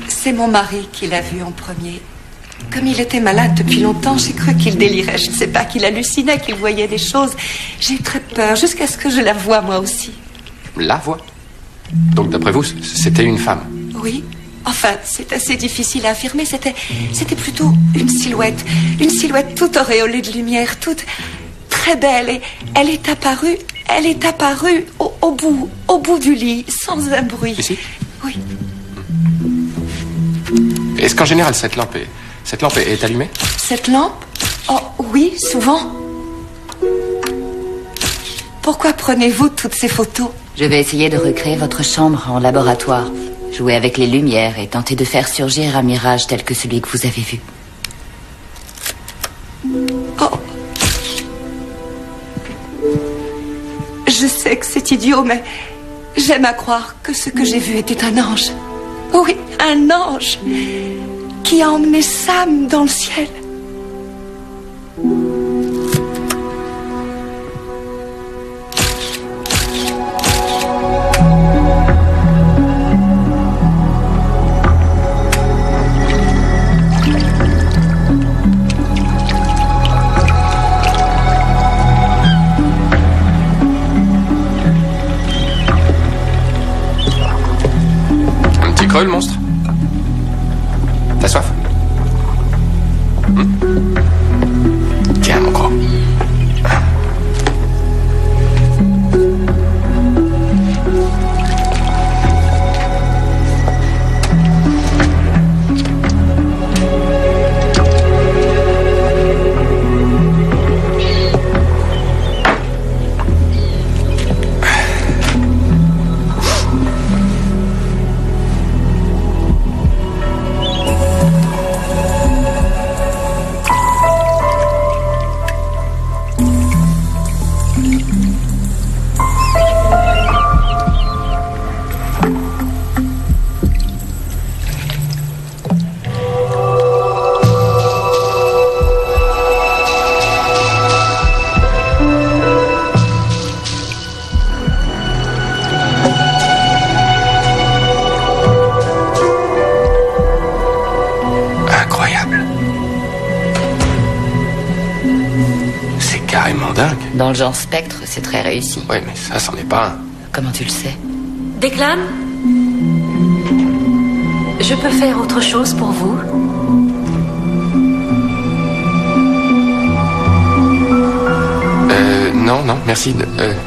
C'est mon mari qui l'a vu en premier. Comme il était malade depuis longtemps, j'ai cru qu'il délirait. Je ne sais pas, qu'il hallucinait, qu'il voyait des choses. J'ai eu très peur, jusqu'à ce que je la voie moi aussi. La voix? Donc d'après vous, c'était une femme? Oui. Enfin, c'est assez difficile à affirmer. C'était plutôt une silhouette. Une silhouette toute auréolée de lumière, toute très belle. Et elle est apparue au bout du lit, sans un bruit. Ici? Oui. Est-ce qu'en général, cette lampe est allumée? Cette lampe? Oh, oui, souvent. Pourquoi prenez-vous toutes ces photos? Je vais essayer de recréer votre chambre en laboratoire. Jouer avec les lumières et tenter de faire surgir un mirage tel que celui que vous avez vu. Oh. Je sais que c'est idiot, mais j'aime à croire que ce que j'ai vu était un ange. Oui, un ange qui a emmené Sam dans le ciel. Le monstre? T'as soif? Tiens, mon gros. Dans le genre spectre, c'est très réussi. Oui, mais ça, c'en est pas un. Comment tu le sais? Declan? Je peux faire autre chose pour vous? Non, merci.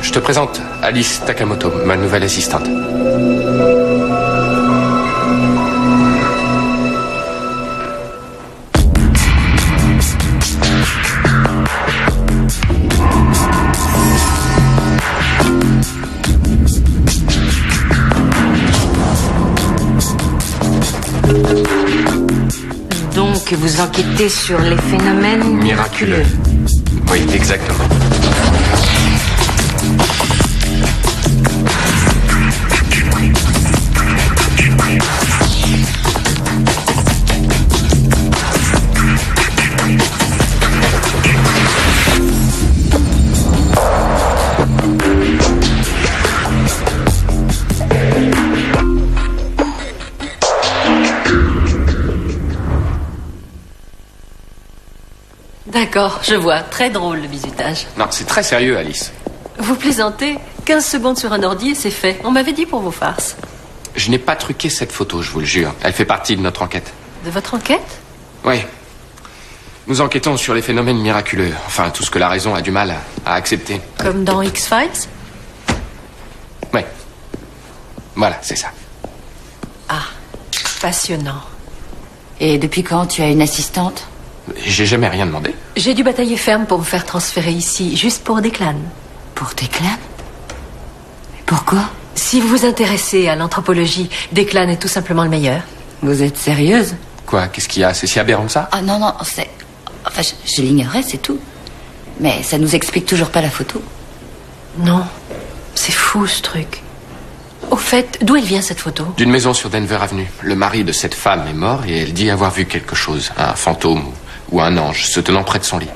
Je te présente Alice Takamoto, ma nouvelle assistante. Que vous enquêtez sur les phénomènes miraculeux. Oui, exactement. D'accord, je vois. Très drôle, le bizutage. Non, c'est très sérieux, Alice. Vous plaisantez? 15 secondes sur un ordi et c'est fait. On m'avait dit pour vos farces. Je n'ai pas truqué cette photo, je vous le jure. Elle fait partie de notre enquête. De votre enquête? Oui. Nous enquêtons sur les phénomènes miraculeux. Enfin, tout ce que la raison a du mal à accepter. Comme dans X-Files? Oui. Voilà, c'est ça. Ah, passionnant. Et depuis quand tu as une assistante? J'ai jamais rien demandé. J'ai dû batailler ferme pour me faire transférer ici, juste pour Declan. Pour Declan? Pourquoi? Si vous vous intéressez à l'anthropologie, Declan est tout simplement le meilleur. Vous êtes sérieuse? Quoi? Qu'est-ce qu'il y a? C'est si aberrant que ça? Ah non, c'est... Enfin, je l'ignorais, c'est tout. Mais ça nous explique toujours pas la photo. Non, c'est fou ce truc. Au fait, d'où elle vient cette photo? D'une maison sur Denver Avenue. Le mari de cette femme est mort et elle dit avoir vu quelque chose. Un fantôme ou un ange se tenant près de son lit.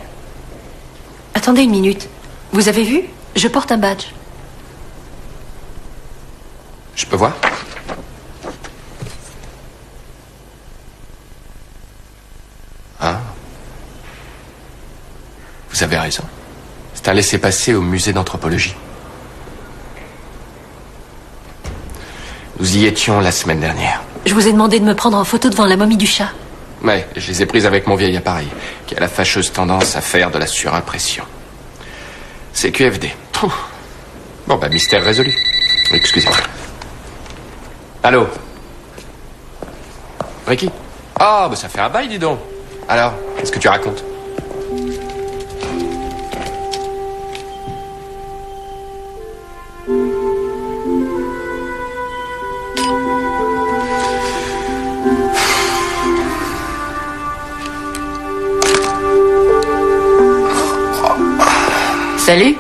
Attendez une minute. Vous avez vu? Je porte un badge. Je peux voir? raison. C'est un laissez-passer au musée d'anthropologie. Nous y étions la semaine dernière. Je vous ai demandé de me prendre en photo devant la momie du chat. Ouais, je les ai prises avec mon vieil appareil, qui a la fâcheuse tendance à faire de la surimpression. C'est QFD. Pouf. Bon, bah, mystère résolu. Excusez-moi. Allô? Ricky? Ah, bah ça fait un bail, dis donc. Alors, qu'est-ce que tu racontes? Salut.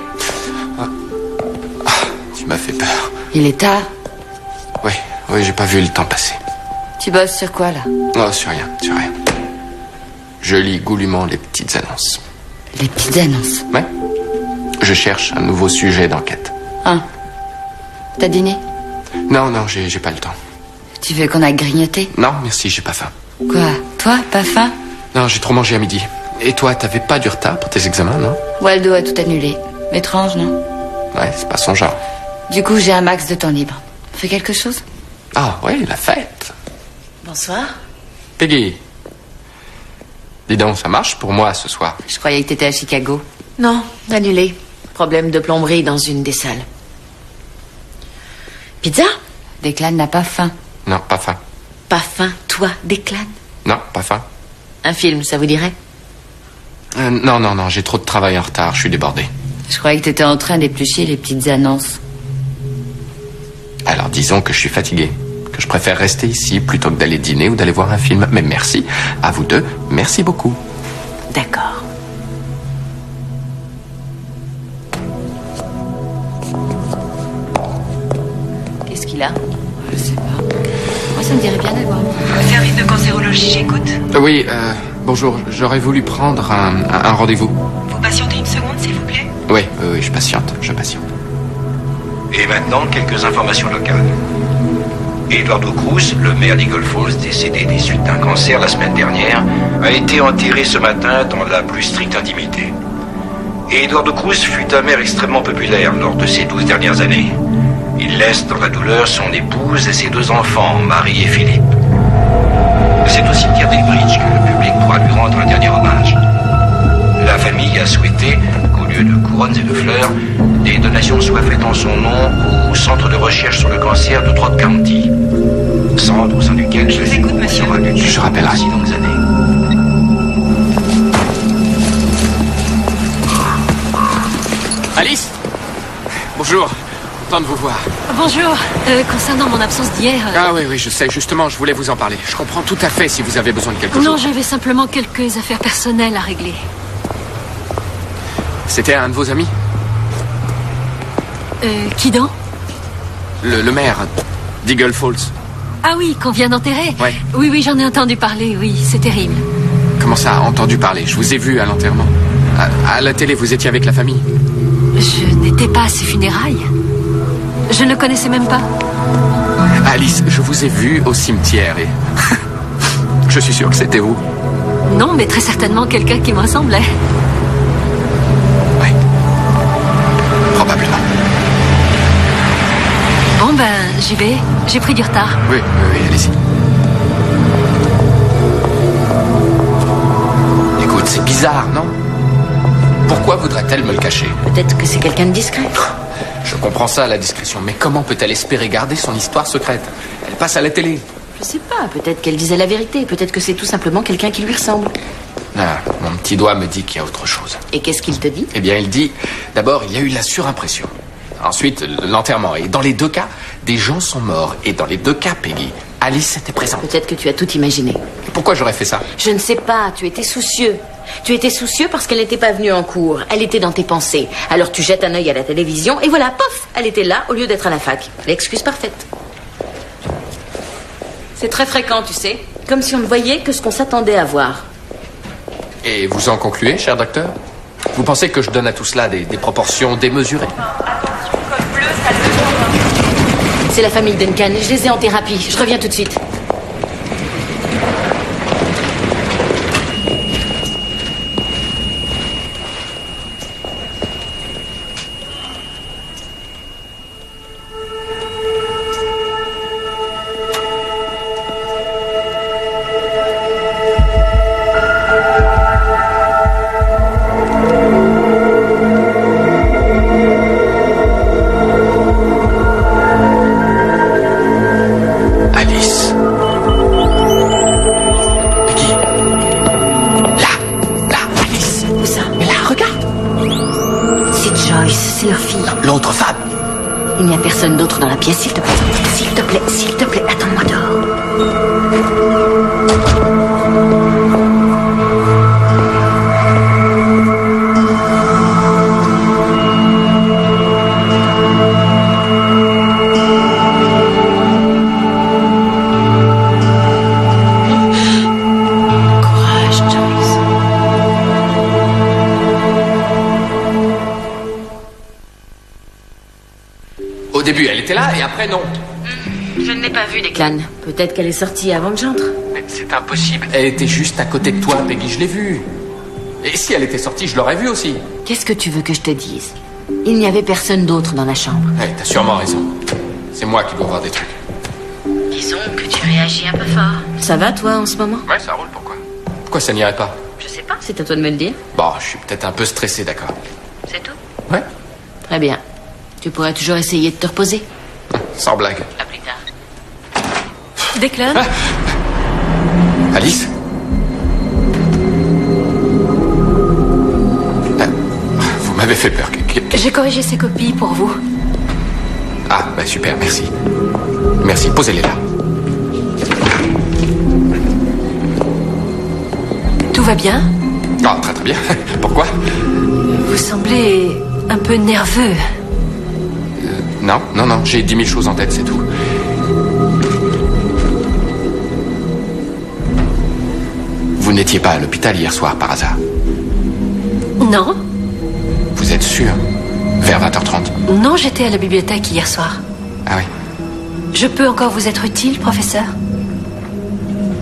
Tu m'as fait peur. Il est tard. Oui, j'ai pas vu le temps passer. Tu bosses sur quoi, là? Non, sur rien. Je lis goulûment les petites annonces. Les petites annonces. Ouais. Je cherche un nouveau sujet d'enquête. Ah. T'as dîné? Non, j'ai pas le temps. Tu veux qu'on aille grignoter? Non, merci, j'ai pas faim. Quoi? Toi, pas faim? Non, j'ai trop mangé à midi. Et toi, t'avais pas du retard pour tes examens, non? Waldo a tout annulé. Étrange, non? Ouais, c'est pas son genre. Du coup, j'ai un max de temps libre. Fais quelque chose? Ah, oui, la fête. Bonsoir. Peggy. Dis donc, ça marche pour moi ce soir. Je croyais que t'étais à Chicago. Non, annulé. Problème de plomberie dans une des salles. Pizza? Declan n'a pas faim. Non, pas faim. Pas faim, toi, Declan? Non, pas faim. Un film, ça vous dirait? Non, j'ai trop de travail en retard, je suis débordé. Je croyais que t'étais en train d'éplucher les petites annonces. Alors disons que je suis fatigué, que je préfère rester ici plutôt que d'aller dîner ou d'aller voir un film. Mais merci, à vous deux, merci beaucoup. D'accord. Qu'est-ce qu'il a? Je sais pas. Moi, ça me dirait bien d'avoir. Service de cancérologie, j'écoute. Oui, bonjour, j'aurais voulu prendre un rendez-vous. Vous patientez une seconde, s'il vous plaît? Oui, je patiente. Et maintenant, quelques informations locales. Eduardo Cruz, le maire d'Eagle Falls, décédé des suites d'un cancer la semaine dernière, a été enterré ce matin dans la plus stricte intimité. Et Eduardo Cruz fut un maire extrêmement populaire lors de ces 12 dernières années. Il laisse dans la douleur son épouse et ses 2 enfants, Marie et Philippe. C'est au cimetière d'Elbridge que le public pourra lui rendre un dernier hommage. La famille a souhaité qu'au lieu de couronnes et de fleurs, des donations soient faites en son nom au Centre de recherche sur le cancer de Trott County. Centre au sein duquel Je vous écoute, monsieur. sera lutte Je rappellerai. aussi longues années. Alice. Bonjour, content de vous voir. Bonjour. Concernant mon absence d'hier... Ah oui, je sais, justement, je voulais vous en parler. Je comprends tout à fait si vous avez besoin de quelque Non, chose. j'avais simplement quelques affaires personnelles à régler. C'était un de vos amis? Qui donc? Le maire d'Eagle Falls. Ah oui, qu'on vient d'enterrer? Ouais. Oui, j'en ai entendu parler, oui, c'est terrible. Comment ça, entendu parler? Je vous ai vu à l'enterrement. À la télé, vous étiez avec la famille? Je n'étais pas à ses funérailles. Je ne le connaissais même pas. Alice, je vous ai vu au cimetière et... je suis sûr que c'était vous. Non, mais très certainement quelqu'un qui me ressemblait. Oui. Probablement. Bon, j'y vais. J'ai pris du retard. Oui, allez-y. Écoute, c'est bizarre, non? Pourquoi voudrait-elle me le cacher? Peut-être que c'est quelqu'un de discret. Je comprends ça, la discrétion, mais comment peut-elle espérer garder son histoire secrète? Elle passe à la télé. Je sais pas, peut-être qu'elle disait la vérité. Peut-être que c'est tout simplement quelqu'un qui lui ressemble. Ah, mon petit doigt me dit qu'il y a autre chose. Et qu'est-ce qu'il te dit? Eh bien, il dit, d'abord, il y a eu la surimpression. Ensuite, l'enterrement. Et dans les 2 cas, des gens sont morts. Et dans les 2 cas, Peggy, Alice était présente. Peut-être que tu as tout imaginé. Pourquoi j'aurais fait ça? Je ne sais pas, tu étais soucieux. Tu étais soucieux parce qu'elle n'était pas venue en cours. Elle était dans tes pensées. Alors tu jettes un œil à la télévision et voilà, pof, elle était là au lieu d'être à la fac. L'excuse parfaite. C'est très fréquent, tu sais. Comme si on ne voyait que ce qu'on s'attendait à voir. Et vous en concluez, cher docteur? Vous pensez que je donne à tout cela des proportions démesurées? C'est la famille Duncan. Je les ai en thérapie. Je reviens tout de suite. personne d'autre dans la pièce, s'il te plaît. S'il te plaît, attends-moi dehors. Courage, Joyce. Au début, elle était là et après, non. Je ne l'ai pas vue, Declan. Peut-être qu'elle est sortie avant que j'entre. Mais c'est impossible. Elle était juste à côté de toi, Peggy, je l'ai vue. Et si elle était sortie, je l'aurais vue aussi. Qu'est-ce que tu veux que je te dise? Il n'y avait personne d'autre dans la chambre. T'as sûrement raison. C'est moi qui dois voir des trucs. Disons que tu réagis un peu fort. Ça va, toi, en ce moment? Ouais, ça roule, pourquoi? Pourquoi ça n'irait pas? Je sais pas, c'est à toi de me le dire. Bon, je suis peut-être un peu stressé, d'accord. C'est tout? Ouais, Très bien. Tu pourrais toujours essayer de te reposer. sans blague. À plus tard. Declan, Alice? Vous m'avez fait peur. j'ai corrigé ces copies pour vous. Ah, bah super, merci. Merci, posez-les là. Tout va bien? Ah, très très bien. Pourquoi? Vous semblez un peu nerveux. Non, j'ai 10 000 choses en tête, c'est tout. Vous n'étiez pas à l'hôpital hier soir, par hasard? Non? Vous êtes sûr? Vers 20h30? Non, j'étais à la bibliothèque hier soir. Ah oui? Je peux encore vous être utile, professeur?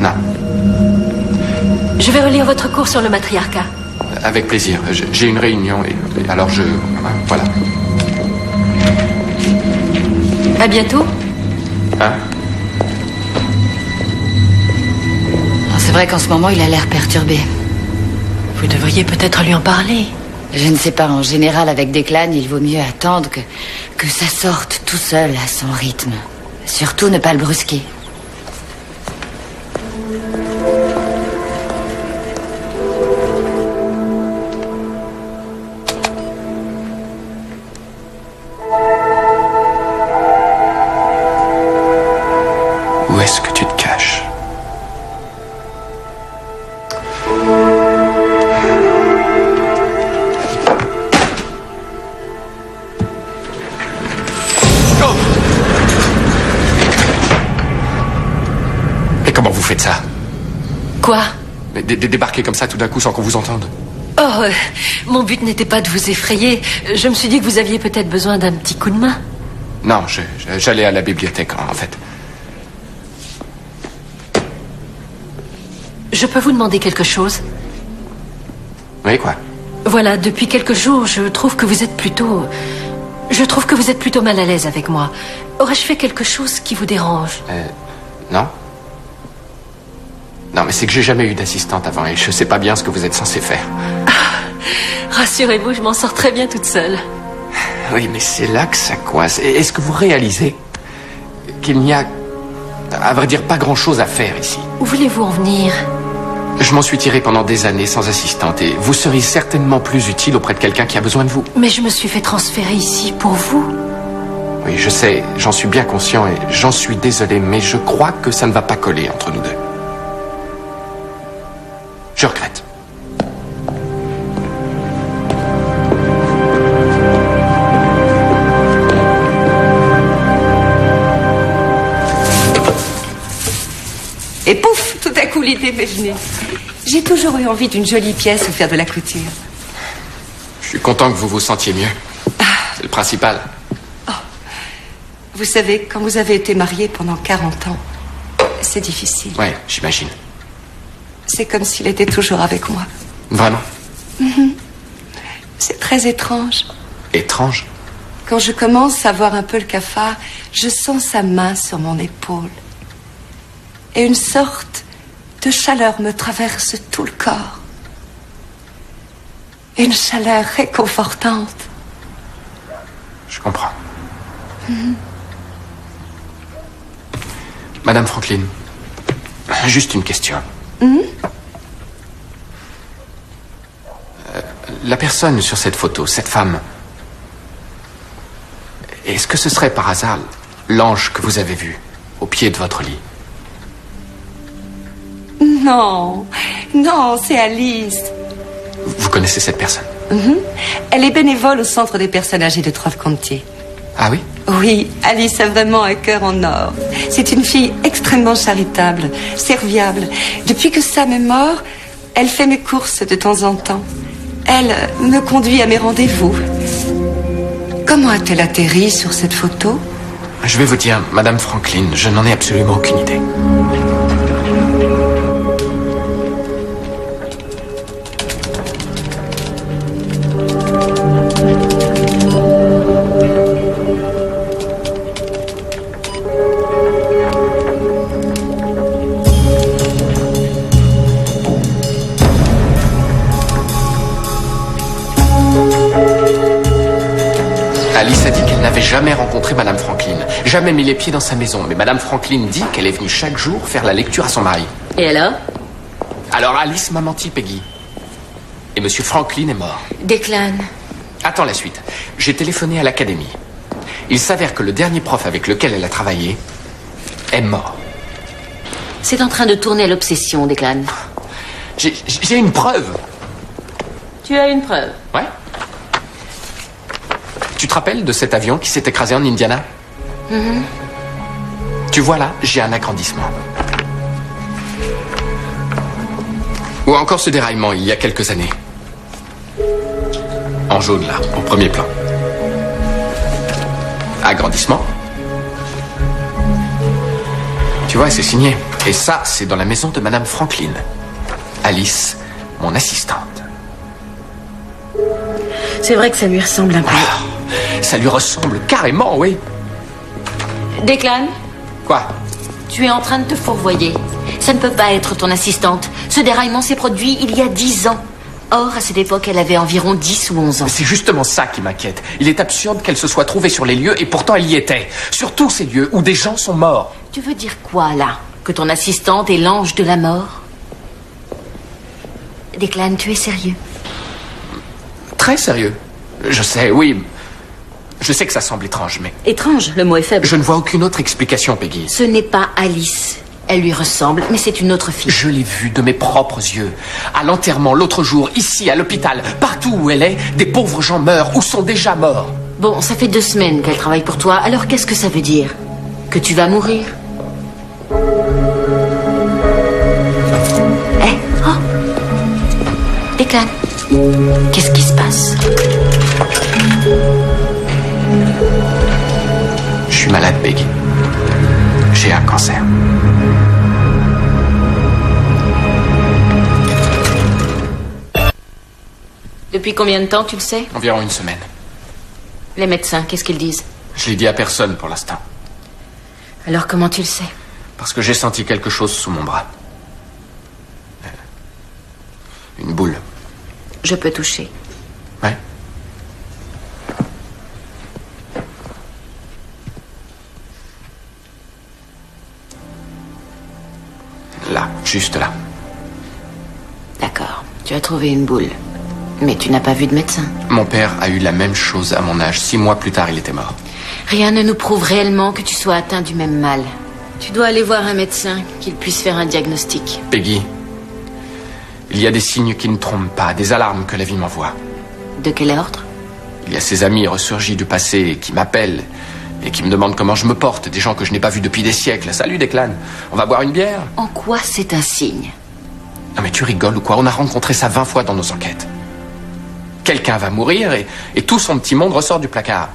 Non, Je vais relire votre cours sur le matriarcat. avec plaisir. J'ai une réunion et alors je... Voilà. À bientôt. Hein? C'est vrai qu'en ce moment, il a l'air perturbé. Vous devriez peut-être lui en parler. Je ne sais pas, en général, avec Declan, il vaut mieux attendre que ça sorte tout seul à son rythme. Surtout ne pas le brusquer. Où est-ce que tu te caches? Oh! Et comment vous faites ça? Quoi? Mais débarquer comme ça tout d'un coup sans qu'on vous entende? Oh, mon but n'était pas de vous effrayer. Je me suis dit que vous aviez peut-être besoin d'un petit coup de main. Non, j'allais à la bibliothèque, en fait. Je peux vous demander quelque chose? Oui, quoi? Voilà, depuis quelques jours, je trouve que vous êtes plutôt mal à l'aise avec moi. Aurais-je fait quelque chose qui vous dérange? Non? Non, mais c'est que j'ai jamais eu d'assistante avant et je sais pas bien ce que vous êtes censé faire. Rassurez-vous, je m'en sors très bien toute seule. Oui, mais c'est là que ça coince. Est-ce que vous réalisez qu'il n'y a, à vrai dire, pas grand-chose à faire ici? Où voulez-vous en venir? Je m'en suis tiré pendant des années sans assistante et vous seriez certainement plus utile auprès de quelqu'un qui a besoin de vous. Mais je me suis fait transférer ici pour vous. Oui, je sais, j'en suis bien conscient et j'en suis désolé, mais je crois que ça ne va pas coller entre nous deux. Je regrette. Et pouf, tout à coup l'idée m'est venue. J'ai toujours eu envie d'une jolie pièce où faire de la couture. Je suis content que vous vous sentiez mieux. C'est le principal. Vous savez, quand vous avez été marié pendant 40 ans, c'est difficile. Ouais, j'imagine. C'est comme s'il était toujours avec moi. Vraiment? C'est très étrange. Étrange? Quand je commence à voir un peu le cafard, je sens sa main sur mon épaule. Et une sorte de chaleur me traverse tout le corps. Une chaleur réconfortante. Je comprends. Madame Franklin, juste une question. La personne sur cette photo, cette femme, Est-ce que ce serait par hasard l'ange que vous avez vu au pied de votre lit? Non, non, c'est Alice. Vous connaissez cette personne? Elle est bénévole au centre des personnes âgées de Trollcounty. Ah oui? Oui, Alice a vraiment un cœur en or. C'est une fille extrêmement charitable, serviable. Depuis que Sam est mort, elle fait mes courses de temps en temps. Elle me conduit à mes rendez-vous. Comment a-t-elle atterri sur cette photo? Je vais vous dire, Madame Franklin, je n'en ai absolument aucune idée. Alice a dit qu'elle n'avait jamais rencontré Madame Franklin, jamais mis les pieds dans sa maison. Mais Madame Franklin dit qu'elle est venue chaque jour faire la lecture à son mari. Et alors? Alors Alice m'a menti, Peggy. Et Monsieur Franklin est mort. Declan. Attends la suite. J'ai téléphoné à l'académie. Il s'avère que le dernier prof avec lequel elle a travaillé est mort. C'est en train de tourner à l'obsession, Declan. J'ai une preuve. Tu as une preuve? Ouais. Tu te rappelles de cet avion qui s'est écrasé en Indiana? Tu vois là, j'ai un agrandissement. Ou encore ce déraillement il y a quelques années. En jaune là, au premier plan. Agrandissement. Tu vois, c'est signé. Et ça, c'est dans la maison de Madame Franklin. Alice, mon assistante. C'est vrai que ça lui ressemble un peu. Ça lui ressemble carrément, oui. Declan, Quoi? tu es en train de te fourvoyer. Ça ne peut pas être ton assistante. Ce déraillement s'est produit il y a 10 ans. Or, à cette époque, elle avait environ 10 ou 11 ans. C'est justement ça qui m'inquiète. Il est absurde qu'elle se soit trouvée sur les lieux et pourtant elle y était. Sur tous ces lieux où des gens sont morts. Tu veux dire quoi, là? Que ton assistante est l'ange de la mort? Declan, tu es sérieux? Très sérieux. Je sais, oui. Je sais que ça semble étrange, mais Étrange, le mot est faible. je ne vois aucune autre explication, Peggy. Ce n'est pas Alice. Elle lui ressemble, mais c'est une autre fille. Je l'ai vue de mes propres yeux. À l'enterrement, l'autre jour, ici, à l'hôpital. Partout où elle est, des pauvres gens meurent ou sont déjà morts. Bon, ça fait 2 semaines qu'elle travaille pour toi, alors qu'est-ce que ça veut dire? Que tu vas mourir? Declan, qu'est-ce qui se passe? Je suis malade, Peggy. J'ai un cancer. Depuis combien de temps, tu le sais? Environ une semaine. Les médecins, qu'est-ce qu'ils disent? Je l'ai dit à personne pour l'instant. Alors comment tu le sais? Parce que j'ai senti quelque chose sous mon bras. Une boule. Je peux toucher. Ouais. Là, juste là. D'accord, tu as trouvé une boule. Mais tu n'as pas vu de médecin. Mon père a eu la même chose à mon âge. 6 mois plus tard, il était mort. Rien ne nous prouve réellement que tu sois atteint du même mal. Tu dois aller voir un médecin, qu'il puisse faire un diagnostic. Peggy, il y a des signes qui ne trompent pas, des alarmes que la vie m'envoie. De quel ordre? Il y a ces amis ressurgis du passé qui m'appellent et qui me demandent comment je me porte, des gens que je n'ai pas vus depuis des siècles. Salut Declan, on va boire une bière? En quoi c'est un signe? Non mais tu rigoles ou quoi? On a rencontré ça 20 fois dans nos enquêtes. Quelqu'un va mourir et tout son petit monde ressort du placard.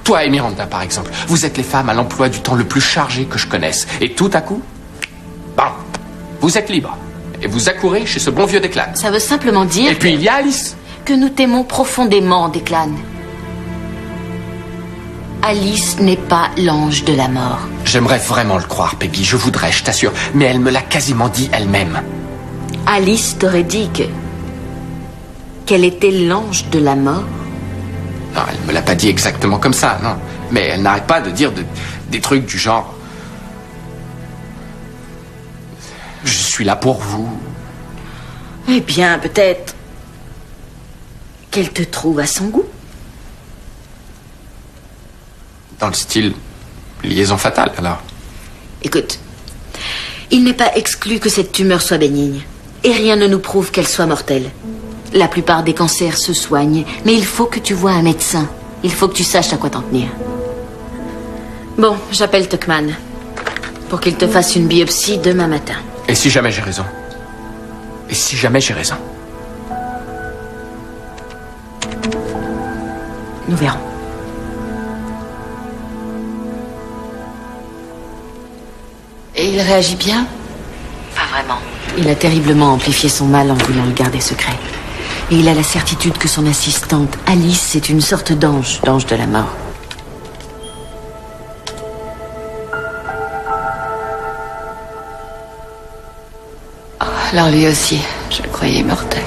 Toi et Miranda, par exemple, vous êtes les femmes à l'emploi du temps le plus chargé que je connaisse. Et tout à coup, bon, vous êtes libres. Et vous accourez chez ce bon vieux Declan. Ça veut simplement dire Et puis il y a Alice. que nous t'aimons profondément, Declan. Alice n'est pas l'ange de la mort. J'aimerais vraiment le croire, Peggy, je voudrais, je t'assure. Mais elle me l'a quasiment dit elle-même. Alice t'aurait dit qu'elle était l'ange de la mort? Non, elle me l'a pas dit exactement comme ça, non. Mais elle n'arrête pas de dire des trucs du genre... Je suis là pour vous. Eh bien, peut-être qu'elle te trouve à son goût. Dans le style liaison fatale, alors. Écoute, il n'est pas exclu que cette tumeur soit bénigne. Et rien ne nous prouve qu'elle soit mortelle. La plupart des cancers se soignent, mais il faut que tu voies un médecin. Il faut que tu saches à quoi t'en tenir. Bon, j'appelle Tuckman pour qu'il te fasse une biopsie demain matin. Et si jamais j'ai raison? Et si jamais j'ai raison? Nous verrons. Et il réagit bien? Pas vraiment. Il a terriblement amplifié son mal en voulant le garder secret. Et il a la certitude que son assistante, Alice, est une sorte d'ange de la mort. Alors lui aussi, je le croyais mortel.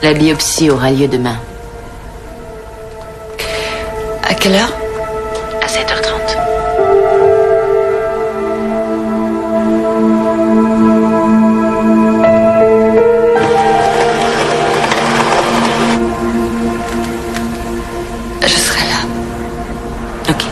La biopsie aura lieu demain. À quelle heure? À 7h30. Je serai là. Ok.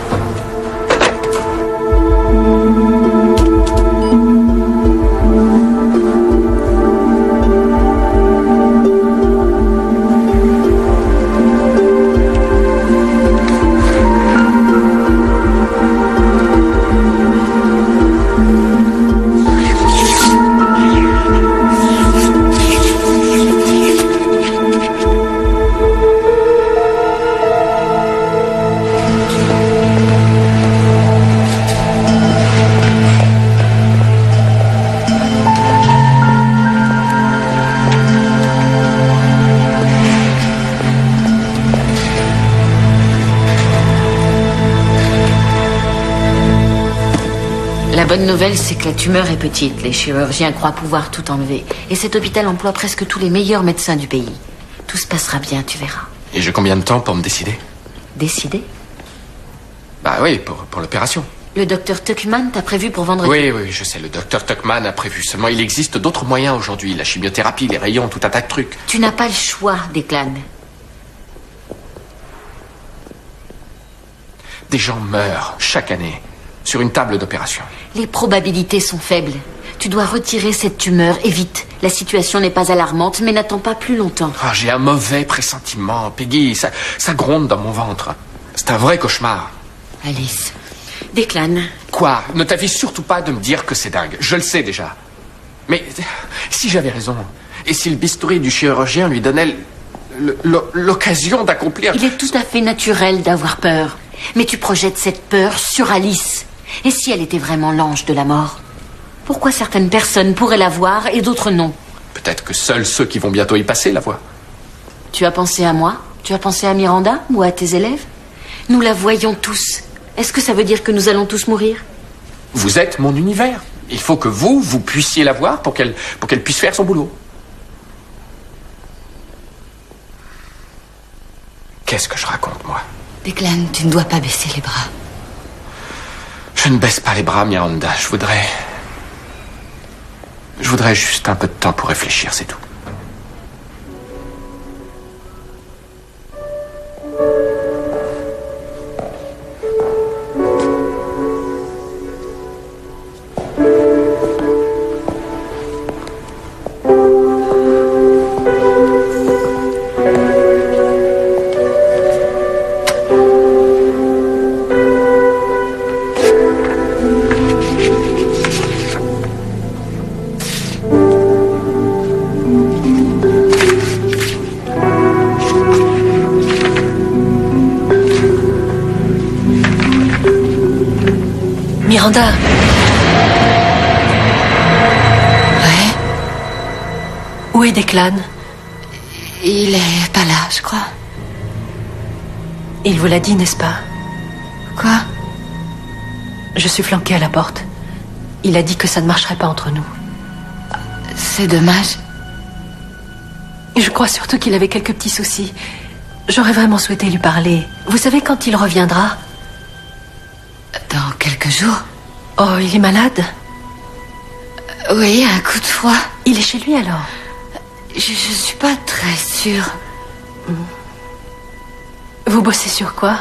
La bonne nouvelle, c'est que la tumeur est petite. Les chirurgiens croient pouvoir tout enlever. Et cet hôpital emploie presque tous les meilleurs médecins du pays. Tout se passera bien, tu verras. Et j'ai combien de temps pour me décider? Décidé? Bah oui, pour l'opération. Le docteur Tuckman t'a prévu pour vendredi. Oui, je sais, le docteur Tuckman a prévu. Seulement, il existe d'autres moyens aujourd'hui. La chimiothérapie, les rayons, tout un tas de trucs. Tu n'as pas le choix, Declan. Des gens meurent chaque année sur une table d'opération. Les probabilités sont faibles. Tu dois retirer cette tumeur et vite. La situation n'est pas alarmante, mais n'attends pas plus longtemps. Ah, j'ai un mauvais pressentiment, Peggy. Ça gronde dans mon ventre. C'est un vrai cauchemar. Alice. Declan. Quoi? Ne t'avise surtout pas de me dire que c'est dingue. Je le sais déjà. Mais si j'avais raison, et si le bistouri du chirurgien lui donnait l'occasion d'accomplir... Il est tout à fait naturel d'avoir peur. Mais tu projettes cette peur sur Alice. Et si elle était vraiment l'ange de la mort? Pourquoi certaines personnes pourraient la voir et d'autres non? Peut-être que seuls ceux qui vont bientôt y passer la voient. Tu as pensé à moi? Tu as pensé à Miranda ou à tes élèves? Nous la voyons tous. Est-ce que ça veut dire que nous allons tous mourir? Vous êtes mon univers. Il faut que vous puissiez la voir pour qu'elle puisse faire son boulot. Qu'est-ce que je raconte, moi? Declan, tu ne dois pas baisser les bras. Je ne baisse pas les bras, Miranda. Je voudrais juste un peu de temps pour réfléchir, c'est tout. Miranda. Ouais, Où est Declan? il est pas là, je crois. Il vous l'a dit, n'est-ce pas? Quoi? Je suis flanquée à la porte. Il a dit que ça ne marcherait pas entre nous. C'est dommage. Je crois surtout qu'il avait quelques petits soucis. J'aurais vraiment souhaité lui parler. Vous savez quand il reviendra? Dans quelques jours? Oh, il est malade? Oui, un coup de froid. Il est chez lui alors? Je suis pas très sûre. Vous bossez sur quoi?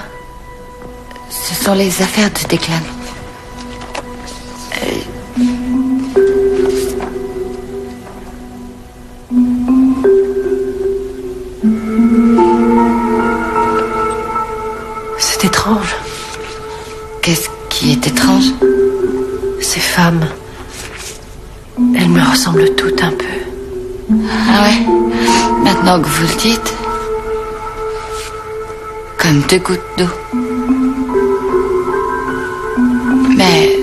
Ce sont les affaires de Declan. C'est étrange. Qu'est-ce qui est étrange? Ces femmes, elles me ressemblent toutes un peu. Ah ouais? Maintenant que vous le dites, comme 2 gouttes d'eau. Mais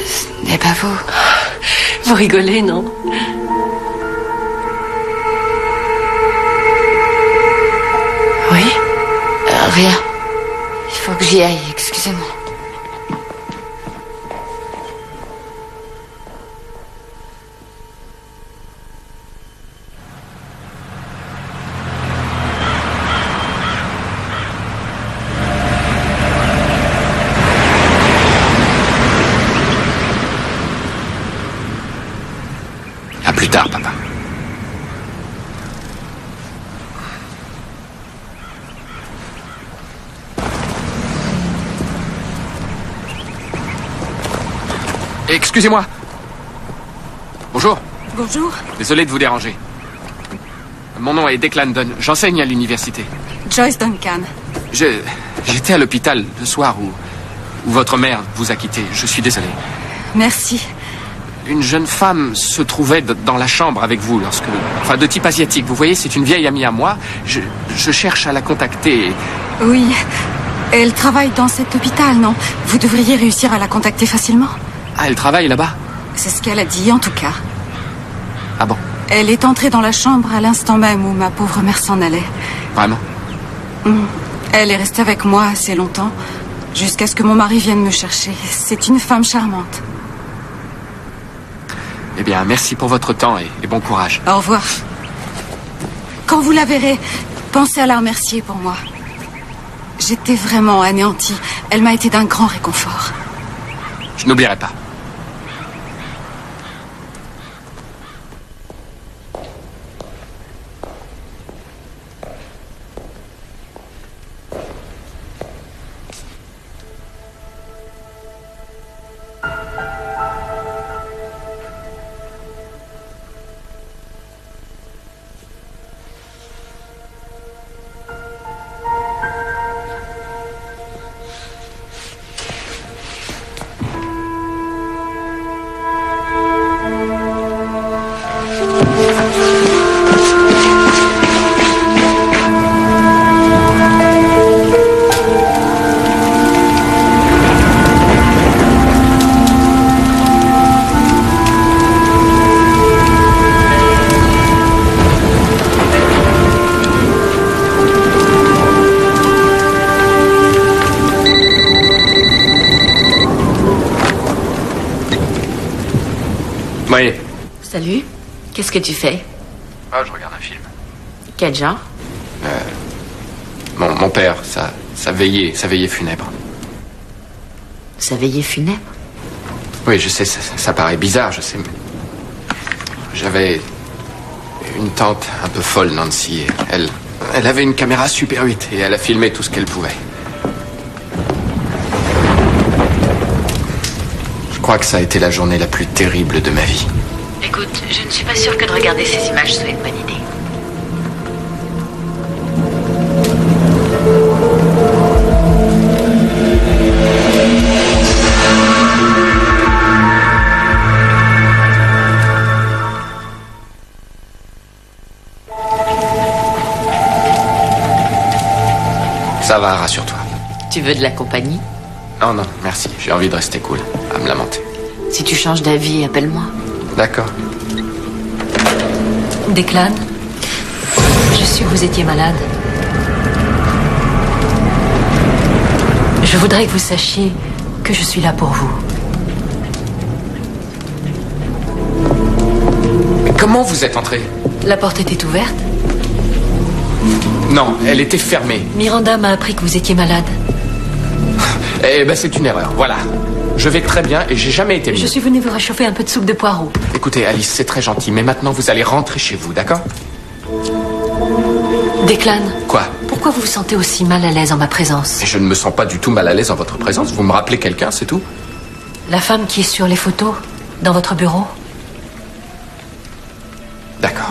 ce n'est pas vous. Vous rigolez, non? Oui? Rien. Il faut que j'y aille, excusez-moi. À plus tard, papa. Excusez-moi. Bonjour. Bonjour. Désolé de vous déranger. Mon nom est Declan Dunn. J'enseigne à l'université. Joyce Duncan. J'étais à l'hôpital le soir où votre mère vous a quitté. Je suis désolé. Merci. Une jeune femme se trouvait dans la chambre avec vous lorsque... Enfin, de type asiatique. Vous voyez, c'est une vieille amie à moi. Je cherche à la contacter. Oui. Elle travaille dans cet hôpital, non? Vous devriez réussir à la contacter facilement. Ah, elle travaille là-bas? C'est ce qu'elle a dit, en tout cas. Ah bon? Elle est entrée dans la chambre à l'instant même où ma pauvre mère s'en allait. Vraiment? Elle est restée avec moi assez longtemps, jusqu'à ce que mon mari vienne me chercher. C'est une femme charmante. Eh bien, merci pour votre temps et bon courage. Au revoir. Quand vous la verrez, pensez à la remercier pour moi. J'étais vraiment anéantie. Elle m'a été d'un grand réconfort. Je n'oublierai pas. Oui. Salut. Qu'est-ce que tu fais? Ah, je regarde un film. Quel genre? Mon père, sa veillée funèbre. Sa veillée funèbre? Oui, je sais, ça paraît bizarre, je sais. Mais j'avais une tante un peu folle, Nancy. Et elle avait une caméra Super 8 et elle a filmé tout ce qu'elle pouvait. Je crois que ça a été la journée la plus terrible de ma vie. Écoute, je ne suis pas sûre que de regarder ces images soit une bonne idée. Ça va, rassure-toi. Tu veux de la compagnie? Non, non, merci. J'ai envie de rester cool, à me lamenter. Si tu changes d'avis, appelle-moi. D'accord. Declan, je suis que vous étiez malade. Je voudrais que vous sachiez que je suis là pour vous. Mais comment vous êtes entré? La porte était ouverte. Non, elle était fermée. Miranda m'a appris que vous étiez malade. Eh ben, c'est une erreur, voilà. Je vais très bien et j'ai jamais été mieux. Je suis venue vous réchauffer un peu de soupe de poireaux. Écoutez, Alice, c'est très gentil, mais maintenant vous allez rentrer chez vous, d'accord? Declan. Quoi? Pourquoi vous vous sentez aussi mal à l'aise en ma présence? Je ne me sens pas du tout mal à l'aise en votre présence. Vous me rappelez quelqu'un, c'est tout? La femme qui est sur les photos, dans votre bureau? D'accord.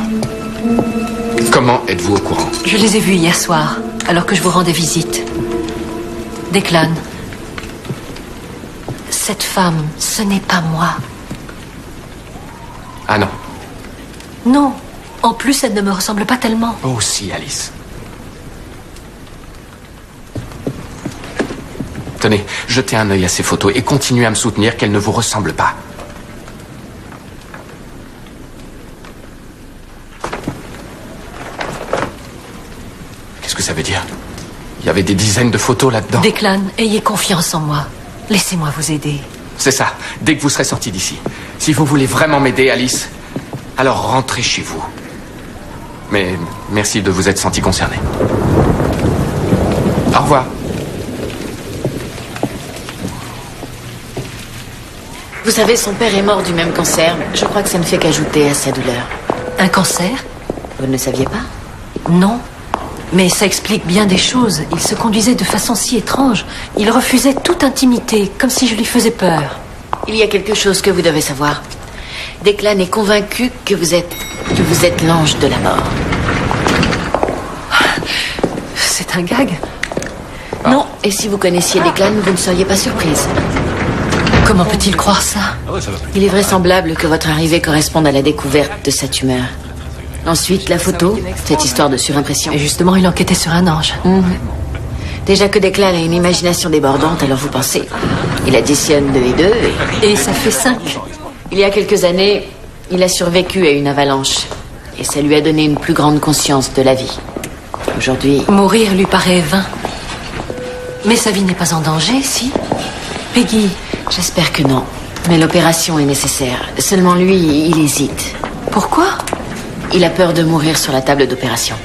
Comment êtes-vous au courant? Je les ai vus hier soir, alors que je vous rendais visite. Declan, cette femme, ce n'est pas moi. Ah non. Non. En plus, elle ne me ressemble pas tellement. Oh si, Alice. Tenez, jetez un œil à ces photos et continuez à me soutenir qu'elles ne vous ressemblent pas. Qu'est-ce que ça veut dire? Il y avait des dizaines de photos là-dedans. Declan, ayez confiance en moi. Laissez-moi vous aider. C'est ça, dès que vous serez sorti d'ici. Si vous voulez vraiment m'aider, Alice, alors rentrez chez vous. Mais merci de vous être senti concerné. Au revoir. Vous savez, son père est mort du même cancer. Je crois que ça ne fait qu'ajouter à sa douleur. Un cancer? Vous ne le saviez pas? Non. Mais ça explique bien des choses. Il se conduisait de façon si étrange. Il refusait toute intimité, comme si je lui faisais peur. Il y a quelque chose que vous devez savoir. Declan est convaincu que vous êtes l'ange de la mort. C'est un gag? Non, et si vous connaissiez Declan, vous ne seriez pas surprise. Comment peut-il croire ça? Il est vraisemblable que votre arrivée corresponde à la découverte de sa tumeur. Ensuite, la photo, cette histoire de surimpression. Et justement, il enquêtait sur un ange. Déjà que Declan a une imagination débordante, alors vous pensez. Il additionne 2 et 2 Et ça fait 5. Il y a quelques années, il a survécu à une avalanche. Et ça lui a donné une plus grande conscience de la vie. Aujourd'hui... Mourir lui paraît vain. Mais sa vie n'est pas en danger, si? Peggy... J'espère que non. Mais l'opération est nécessaire. Seulement lui, il hésite. Pourquoi? Il a peur de mourir sur la table d'opération.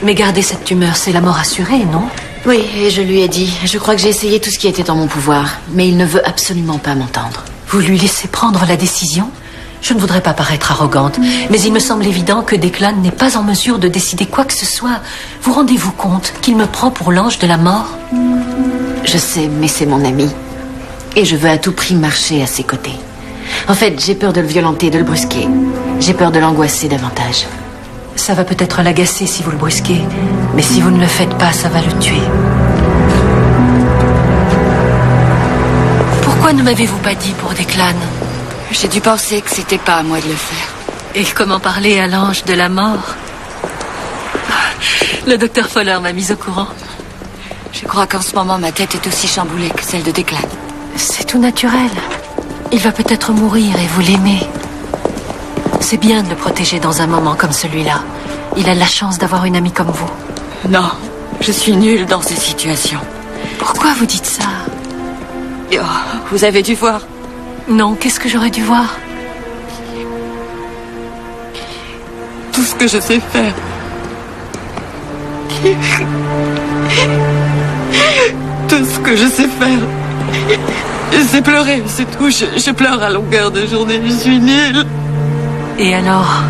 Mais garder cette tumeur, c'est la mort assurée, non? Oui, et je lui ai dit. Je crois que j'ai essayé tout ce qui était en mon pouvoir. Mais il ne veut absolument pas m'entendre. Vous lui laissez prendre la décision? Je ne voudrais pas paraître arrogante, mais il me semble évident que Declan n'est pas en mesure de décider quoi que ce soit. Vous rendez-vous compte qu'il me prend pour l'ange de la mort? Je sais, mais c'est mon ami. Et je veux à tout prix marcher à ses côtés. En fait, j'ai peur de le violenter, de le brusquer. J'ai peur de l'angoisser davantage. Ça va peut-être l'agacer si vous le brusquez, mais si vous ne le faites pas, ça va le tuer. Pourquoi ne m'avez-vous pas dit pour Declan? J'ai dû penser que c'était pas à moi de le faire. Et comment parler à l'ange de la mort? Le docteur Fowler m'a mise au courant. Je crois qu'en ce moment, ma tête est aussi chamboulée que celle de Declan. C'est tout naturel. Il va peut-être mourir et vous l'aimez. C'est bien de le protéger dans un moment comme celui-là. Il a la chance d'avoir une amie comme vous. Non, je suis nulle dans ces situations. Pourquoi vous dites ça? Oh, vous avez dû voir. Non, qu'est-ce que j'aurais dû voir? Tout ce que je sais faire. Tout ce que je sais faire. C'est pleurer, c'est tout. Je pleure à longueur de journée. Je suis nulle. Et alors?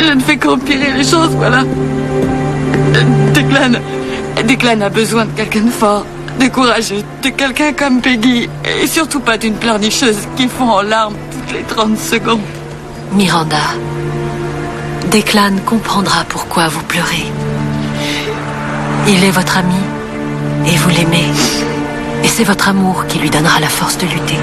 Je ne fais qu'empirer les choses, voilà. Declan a besoin de quelqu'un de fort, de courageux, de quelqu'un comme Peggy. Et surtout pas d'une pleurnicheuse qui fond en larmes toutes les 30 secondes. Miranda, Declan comprendra pourquoi vous pleurez. Il est votre ami et vous l'aimez. Et c'est votre amour qui lui donnera la force de lutter.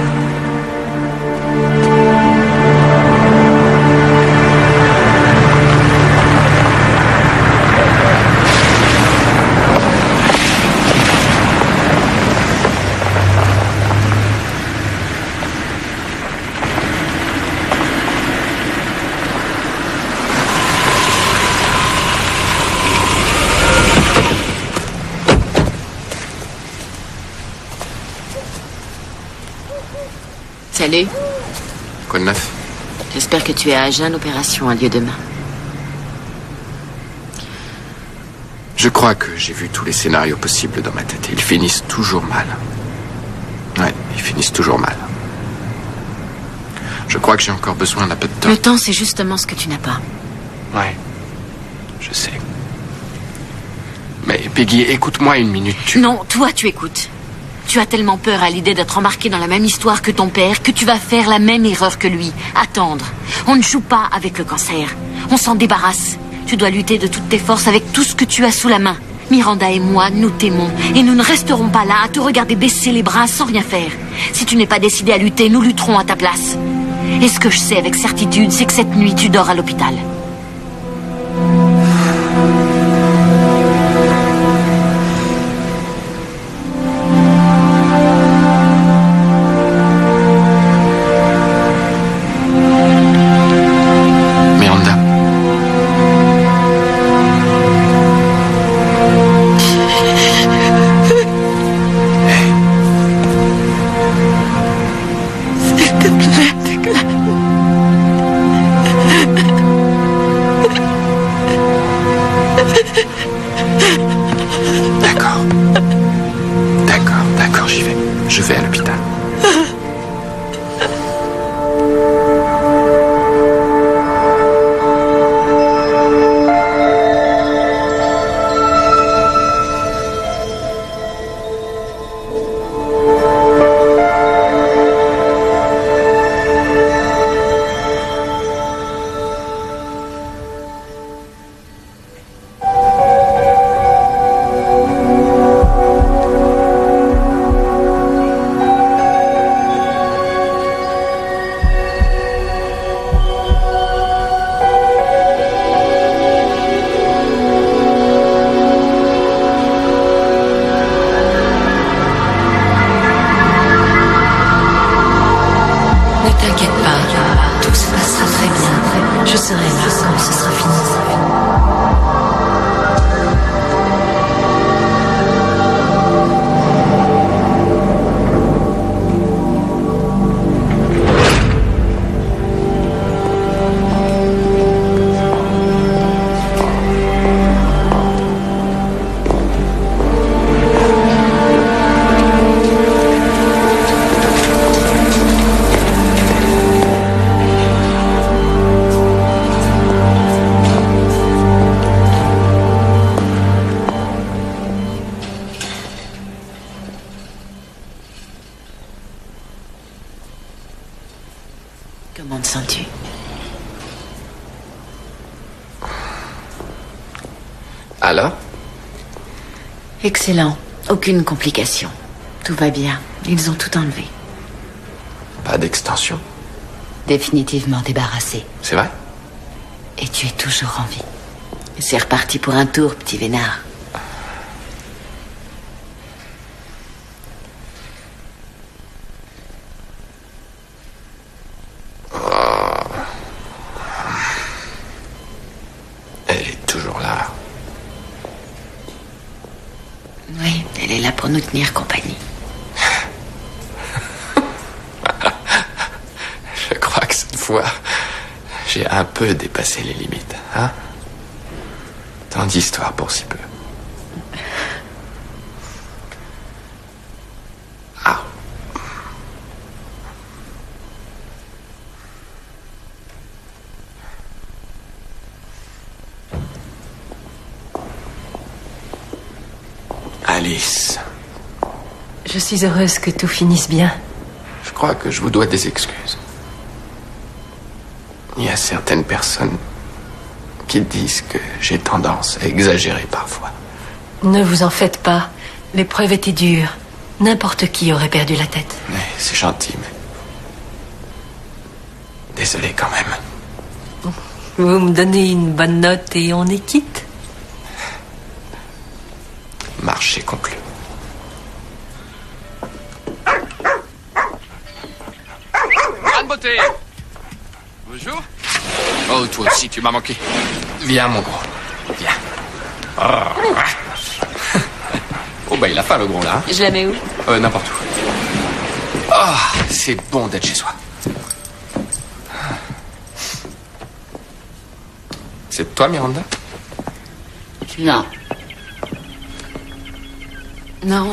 Salut. Quoi de neuf? J'espère que tu es à jeun. L'opération a lieu demain. Je crois que j'ai vu tous les scénarios possibles dans ma tête. Ils finissent toujours mal. Ouais, ils finissent toujours mal. Je crois que j'ai encore besoin d'un peu de temps. Le temps, c'est justement ce que tu n'as pas. Ouais, je sais. Peggy, écoute-moi une minute. Non, toi, tu écoutes. Tu as tellement peur à l'idée d'être embarqué dans la même histoire que ton père que tu vas faire la même erreur que lui. Attendre. On ne joue pas avec le cancer. On s'en débarrasse. Tu dois lutter de toutes tes forces avec tout ce que tu as sous la main. Miranda et moi, nous t'aimons. Et nous ne resterons pas là à te regarder baisser les bras sans rien faire. Si tu n'es pas décidé à lutter, nous lutterons à ta place. Et ce que je sais avec certitude, c'est que cette nuit, tu dors à l'hôpital. Miranda. S'il te plaît, Declan. D'accord. D'accord, j'y vais. Je vais à l'hôpital. Comment te sens-tu? Alors? Excellent. Aucune complication. Tout va bien. Ils ont tout enlevé. Pas d'extension. Définitivement débarrassé. C'est vrai? Et tu es toujours en vie. C'est reparti pour un tour, petit vénard. Elle est toujours là. Oui, elle est là pour nous tenir compagnie. Je crois que cette fois, j'ai un peu dépassé les limites, hein? Tant d'histoires pour si peu. Ah. Alice, Je suis heureuse que tout finisse bien. je crois que je vous dois des excuses. Il y a certaines personnes qui disent que j'ai tendance à exagérer parfois. Ne vous en faites pas. L'épreuve était dure. N'importe qui aurait perdu la tête. Mais c'est gentil, mais... Désolé quand même. Vous me donnez une bonne note et on est quitte. Marché conclu. Grande beauté. Bonjour. Oh, toi aussi, tu m'as manqué. Viens, mon gros. Viens. Oh, bah, il a faim, le gros, là. Hein. Je la mets où? N'importe où. Ah, c'est bon d'être chez soi. C'est de toi, Miranda? Non. Non.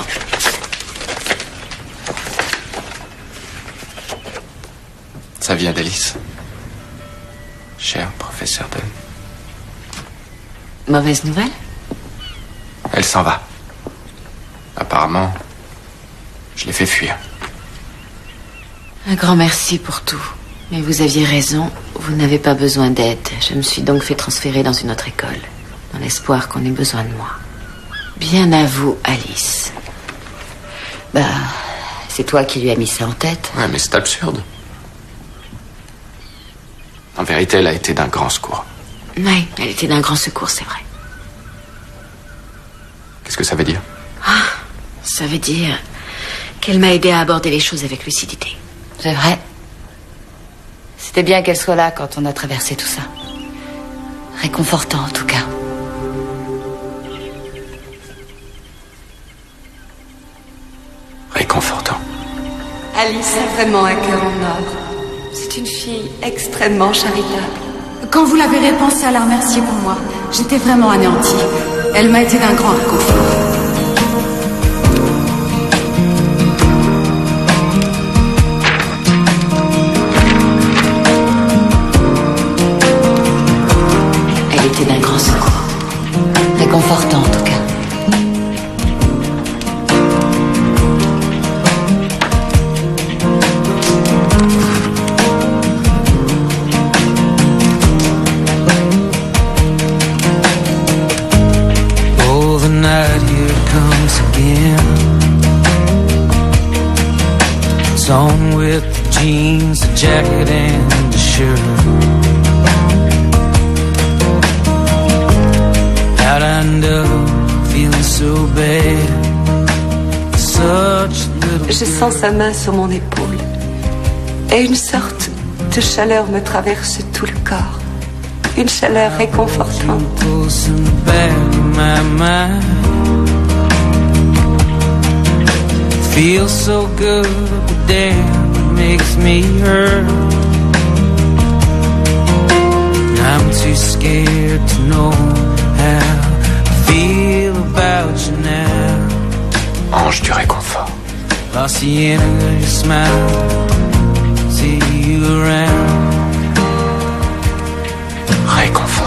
Ça vient d'Alice. Cher professeur Dunn. Mauvaise nouvelle? Elle s'en va. Apparemment, je l'ai fait fuir. Un grand merci pour tout. Mais vous aviez raison, vous n'avez pas besoin d'aide. Je me suis donc fait transférer dans une autre école, dans l'espoir qu'on ait besoin de moi. Bien à vous, Alice. Bah, c'est toi qui lui as mis ça en tête. Ouais, mais c'est absurde. En vérité, elle a été d'un grand secours. Oui, elle était d'un grand secours, c'est vrai. Qu'est-ce que ça veut dire? Ça veut dire qu'elle m'a aidé à aborder les choses avec lucidité. C'est vrai. C'était bien qu'elle soit là quand on a traversé tout ça. Réconfortant, en tout cas. Réconfortant. Alice a vraiment un cœur en or. C'est une fille extrêmement charitable. Quand vous la verrez, pensez à la remercier pour moi. J'étais vraiment anéantie. Elle m'a été d'un grand réconfort. Elle était d'un grand secours. Réconfortant, en tout cas. Oh, the night here comes again. It's on with the jeans, the jacket, and the shirt. Out and up, feeling so bad. Such little. Je sens sa main sur mon épaule. Et une sorte de chaleur me traverse tout le corps. Une chaleur réconfortante. Pulse in the back of my mind. Feels so good, but damn, it makes me hurt. I'm too scared to know how I feel about you now. Ange du réconfort. Lost the end of your smile. See you around. Réconfort.